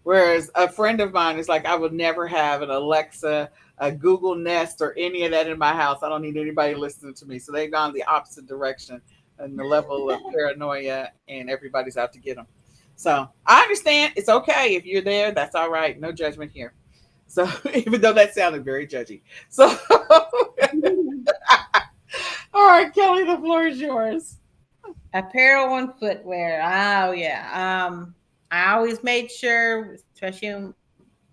Speaker 1: Whereas a friend of mine is like, I would never have an Alexa, a Google Nest, or any of that in my house. I don't need anybody listening to me. So they've gone the opposite direction and the level of paranoia, and everybody's out to get them. So I understand. It's okay if you're there. That's all right. No judgment here. So even though that sounded very judgy. So all right, Kelly, the floor is yours.
Speaker 2: apparel and footwear. Oh yeah. I always made sure, especially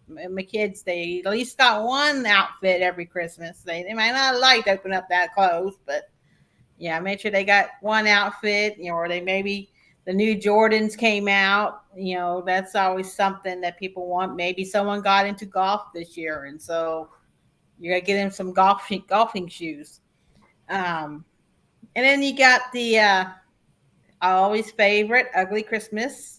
Speaker 2: my kids, they at least got one outfit every Christmas. They might not like to open up that clothes, but yeah, I made sure they got one outfit. Or they maybe the new Jordans came out. That's always something that people want. Maybe someone got into golf this year, and so you got to get them some golfing shoes. Um, and then you got the I always favorite ugly Christmas.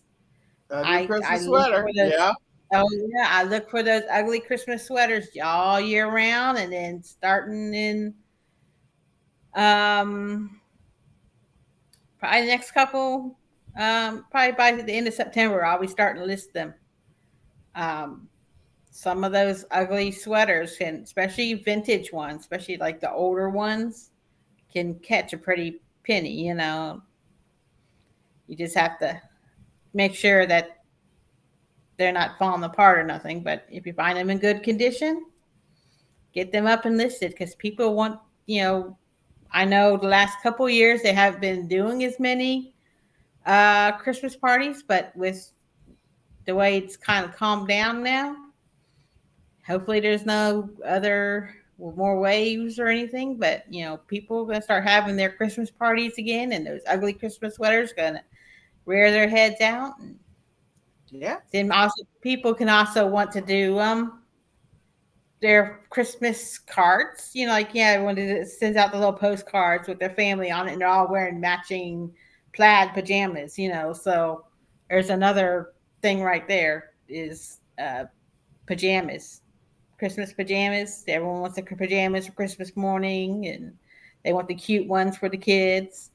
Speaker 1: Ugly
Speaker 2: I
Speaker 1: Christmas
Speaker 2: look for
Speaker 1: sweater.
Speaker 2: those.
Speaker 1: Yeah.
Speaker 2: Oh yeah, I look for those ugly Christmas sweaters all year round, and then starting in um probably the next couple probably by the end of September, I'll be starting to list them. Um, some of those ugly sweaters, and especially vintage ones, especially like the older ones, can catch a pretty penny. You just have to make sure that they're not falling apart or nothing. But if you find them in good condition, get them up and listed because people want, you know, I know the last couple years they haven't been doing as many Christmas parties, but with the way it's kind of calmed down now, hopefully there's no other more waves or anything. But people are gonna start having their Christmas parties again, and those ugly Christmas sweaters gonna rear their heads out. And
Speaker 1: Yeah.
Speaker 2: then also people can also want to do their Christmas cards. Like when it sends out the little postcards with their family on it, and they're all wearing matching plaid pajamas. So there's another thing right there is pajamas, Christmas pajamas. Everyone wants the pajamas for Christmas morning, and they want the cute ones for the kids.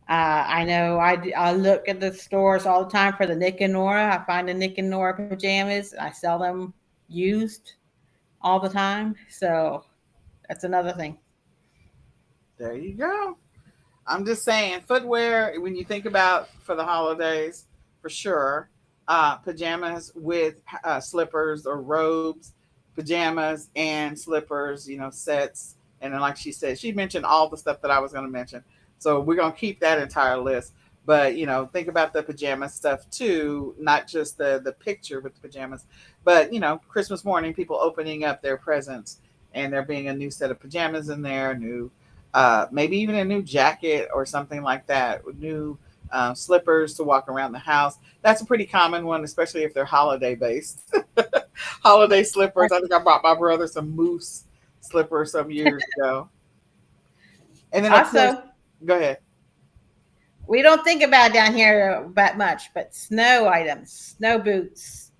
Speaker 2: I know I look at the stores all the time for the Nick and Nora. I find the Nick and Nora pajamas. I sell them used all the time. So that's another thing.
Speaker 1: There you go. I'm just saying, footwear, when you think about for the holidays, for sure, pajamas with slippers or robes, pajamas and slippers, sets. And then, like she said, she mentioned all the stuff that I was going to mention. So we're going to keep that entire list. But, think about the pajama stuff too, not just the picture with the pajamas, but, Christmas morning, people opening up their presents and there being a new set of pajamas in there, new maybe even a new jacket or something like that, new slippers to walk around the house. That's a pretty common one, especially if they're holiday based. Holiday slippers. I think I bought my brother some moose slippers some years ago. And then, of course,
Speaker 2: Also,
Speaker 1: go ahead.
Speaker 2: we don't think about down here that much, but snow items, snow boots,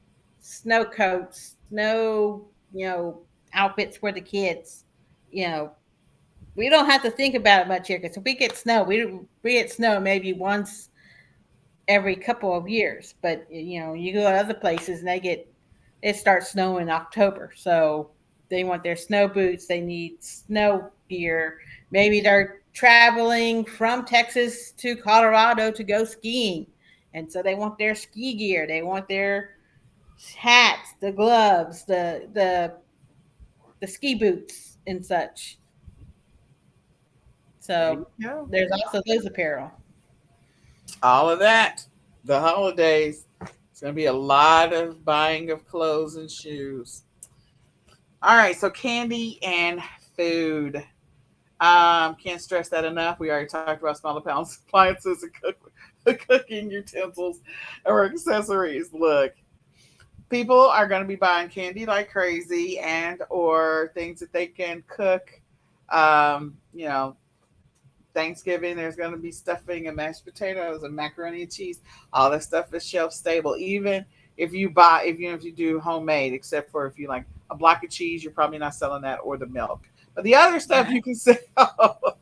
Speaker 2: snow coats, snow, outfits for the kids. You know, we don't have to think about it much here because if we get snow, we get snow maybe once every couple of years. But you go to other places and it starts snowing in October, so they want their snow boots. They need snow gear. Maybe they're traveling from Texas to Colorado to go skiing, and so they want their ski gear. They want their hats, the gloves, the ski boots and such.
Speaker 1: There
Speaker 2: So
Speaker 1: you go.
Speaker 2: there's also those apparel.
Speaker 1: All of that. The holidays. It's going to be a lot of buying of clothes and shoes. All right. So candy and food. Can't stress that enough. We already talked about small appliances and cooking utensils or accessories. Look, people are going to be buying candy like crazy and or things that they can cook. You know, Thanksgiving, there's going to be stuffing and mashed potatoes and macaroni and cheese. All that stuff is shelf stable. Even if you do homemade, except for if you like a block of cheese, you're probably not selling that or the milk. But the other stuff you can sell, the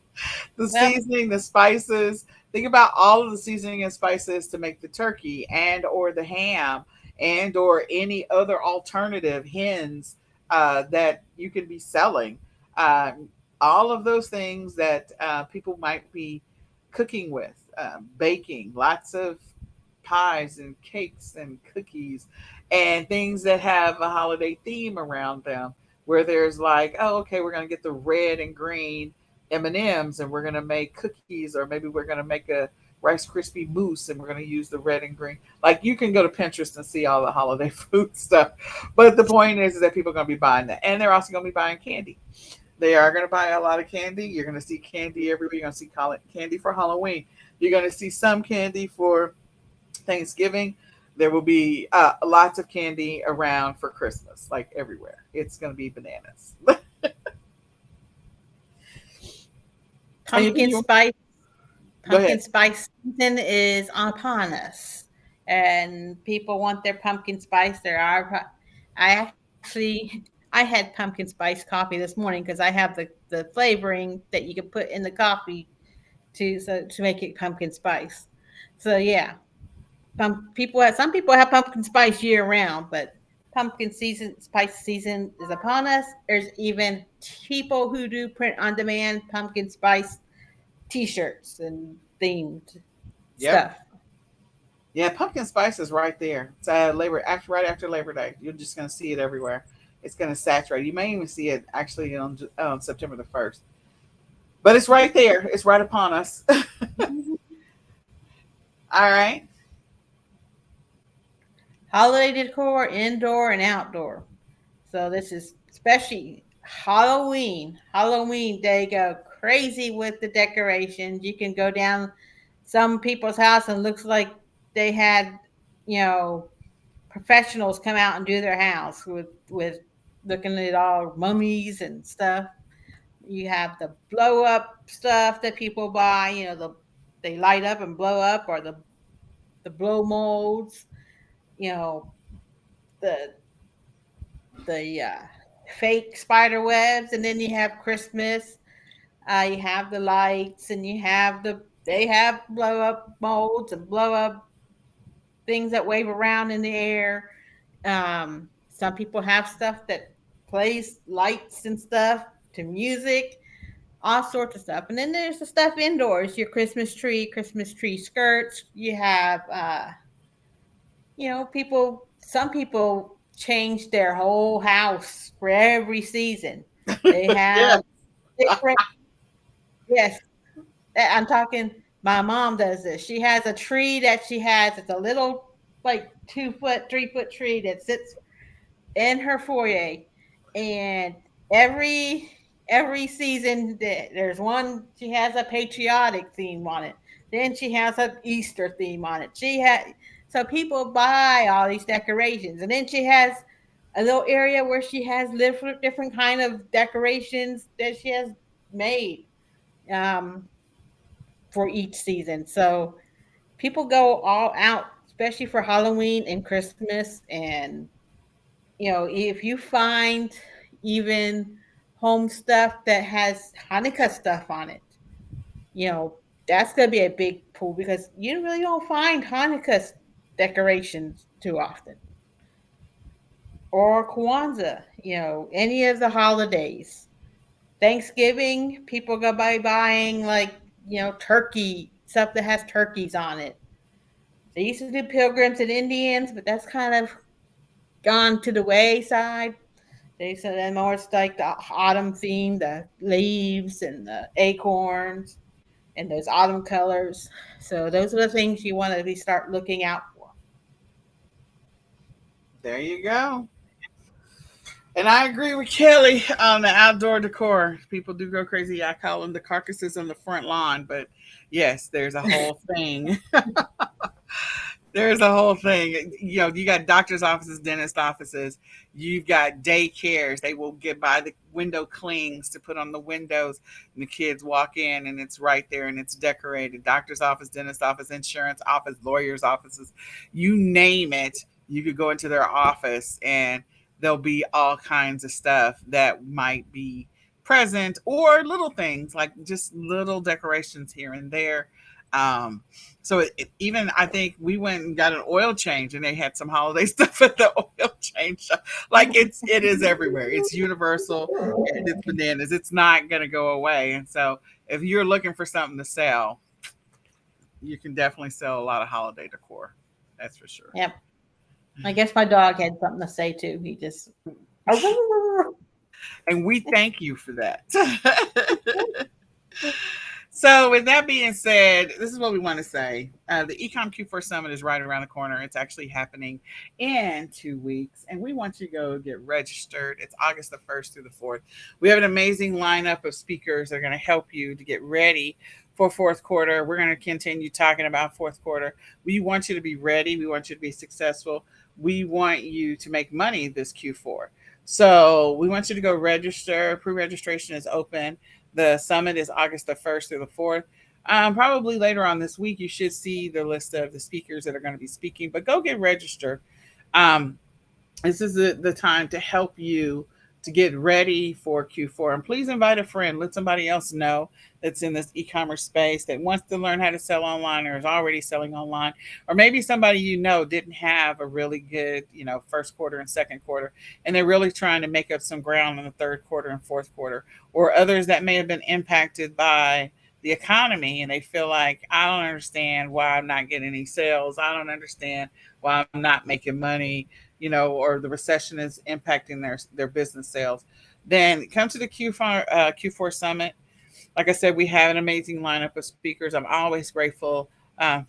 Speaker 2: Well,
Speaker 1: seasoning, the spices. Think about all of the seasoning and spices to make the turkey and or the ham and or any other alternative hens that you can be selling. Uh, all of those things that people might be cooking with, baking, lots of pies and cakes and cookies and things that have a holiday theme around them where there's like, oh, okay, we're going to get the red and green M&Ms and we're going to make cookies, or maybe we're going to make a Rice Krispie mousse and we're going to use the red and green. Like, you can go to Pinterest and see all the holiday food stuff. But the point is that people are going to be buying that. And they're also going to be buying candy. They are going to buy a lot of candy. You're going to see candy everywhere. You're going to see candy for Halloween. You're going to see some candy for Thanksgiving. There will be lots of candy around for Christmas, like everywhere. It's going to be bananas. Anything
Speaker 2: pumpkin
Speaker 1: you
Speaker 2: spice
Speaker 1: go ahead?
Speaker 2: pumpkin spice season is upon us, and people want their pumpkin spice. I actually I had pumpkin spice coffee this morning because I have the flavoring that you can put in the coffee to make it pumpkin spice. So yeah, some people have pumpkin spice year round, but pumpkin season spice season is upon us. There's even people who do print on demand pumpkin spice t-shirts and themed
Speaker 1: Yep.
Speaker 2: stuff.
Speaker 1: Yeah, pumpkin spice is right there. It's right after Labor Day. You're just going to see it everywhere. It's going to saturate. You may even see it actually on September the 1st. But it's right there. It's right upon us. All right.
Speaker 2: Holiday decor, indoor and outdoor. So this is especially Halloween. Halloween, they go crazy with the decorations. You can go down some people's house and looks like they had, you know, professionals come out and do their house with looking at all mummies and stuff. You have the blow up stuff that people buy, they light up and blow up, or the blow molds, you know, the the fake spider webs, and then you have Christmas. You have the lights, and they have blow up molds and blow up things that wave around in the air. Some people have stuff that plays lights and stuff to music, all sorts of stuff. And then there's the stuff indoors, your Christmas tree skirts. You have, some people change their whole house for every season. They
Speaker 1: Yeah.
Speaker 2: have different, yes, I'm talking, my mom does this. She has a tree that she has, it's a little, like, 2 foot, 3 foot tree that sits in her foyer, and every every season there's one, she has a patriotic theme on it, then she has an Easter theme on it. She had So people buy all these decorations, and then she has a little area where she has different kind of decorations that she has made, um, for each season. So people go all out, especially for Halloween and Christmas. And if you find even home stuff that has Hanukkah stuff on it, you know, that's going to be a big pull, because you really don't find Hanukkah decorations too often. Or Kwanzaa, any of the holidays. Thanksgiving, people go by buying, like, turkey, stuff that has turkeys on it. They used to do pilgrims and Indians, but that's kind of gone to the wayside. They said they're more like the autumn theme, the leaves and the acorns and those autumn colors. So those are the things you want to be start looking out for.
Speaker 1: There you go. And I agree with Kelly on the outdoor decor. People do go crazy. I call them the carcasses on the front lawn, but yes, there's a whole thing. There's a whole thing. You got doctor's offices, dentist offices. You've got daycares. They will get by the window clings to put on the windows, and the kids walk in, and it's right there, and it's decorated. Doctor's office, dentist office, insurance office, lawyers' offices. You name it. You could go into their office, and there'll be all kinds of stuff that might be present, or little things like just little decorations here and there. Um, so even I think we went and got an oil change, and they had some holiday stuff at the oil change shop. Like it is everywhere. It's universal, and it's bananas. It's not going to go away. And so if you're looking for something to sell, you can definitely sell a lot of holiday decor. That's for sure.
Speaker 2: Yep. I guess my dog had something to say too. He just
Speaker 1: And we thank you for that. So, with that being said, this is what we want to say. The Ecom Q4 Summit is right around the corner. It's actually happening in 2 weeks, and we want you to go get registered. It's August the 1st through the 4th. We have an amazing lineup of speakers that are going to help you to get ready for fourth quarter. We're going to continue talking about fourth quarter. We want you to be ready. We want you to be successful. We want you to make money this Q4. So, we want you to go register. Pre-registration is open. The summit is August the 1st through the 4th. Probably later on this week, you should see the list of the speakers that are going to be speaking, but go get registered. Um, this is the time to help you to get ready for Q4. And please invite a friend. Let somebody else know that's in this e-commerce space that wants to learn how to sell online or is already selling online. Or maybe somebody didn't have a really good, first quarter and second quarter, and they're really trying to make up some ground in the third quarter and fourth quarter. Or others that may have been impacted by the economy and they feel like, I don't understand why I'm not getting any sales. I don't understand why I'm not making money, or the recession is impacting their business sales. Then come to the Q4 Summit. Like I said, we have an amazing lineup of speakers. I'm always grateful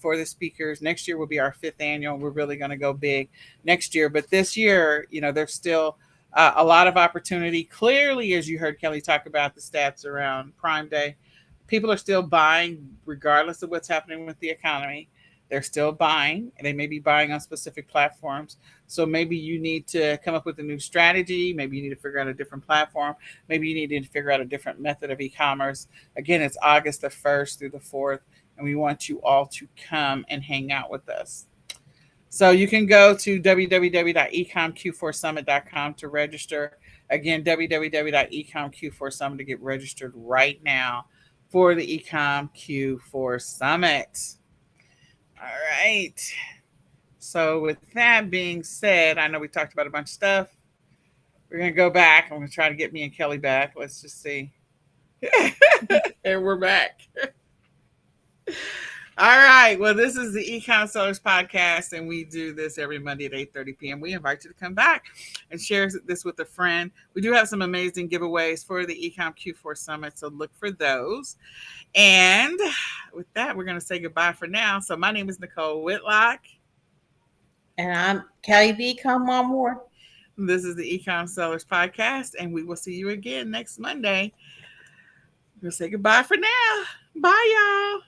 Speaker 1: for the speakers. Next year will be our fifth annual. We're really going to go big next year. But this year, there's still a lot of opportunity. Clearly, as you heard Kelly talk about the stats around Prime Day, people are still buying regardless of what's happening with the economy. They're still buying, and they may be buying on specific platforms. So maybe you need to come up with a new strategy. Maybe you need to figure out a different platform. Maybe you need to figure out a different method of e-commerce. Again, it's August the 1st through the 4th, and we want you all to come and hang out with us. So you can go to www.ecomq4summit.com to register. Again, www.ecomq4summit to get registered right now for the Ecom Q4 Summit. All right. So with that being said, I know we talked about a bunch of stuff. We're going to go back. I'm going to try to get me and Kelly back. Let's just see. And we're back. All right. Well, this is the Ecom Sellers Podcast, and we do this every Monday at 8:30 p.m. We invite you to come back and share this with a friend. We do have some amazing giveaways for the Ecom Q4 Summit, so look for those. And with that, we're going to say goodbye for now. So my name is Nicole Whitlock.
Speaker 2: And I'm Kelly B. Come on board.
Speaker 1: This is the Ecom Sellers Podcast, and we will see you again next Monday. We'll say goodbye for now. Bye, y'all.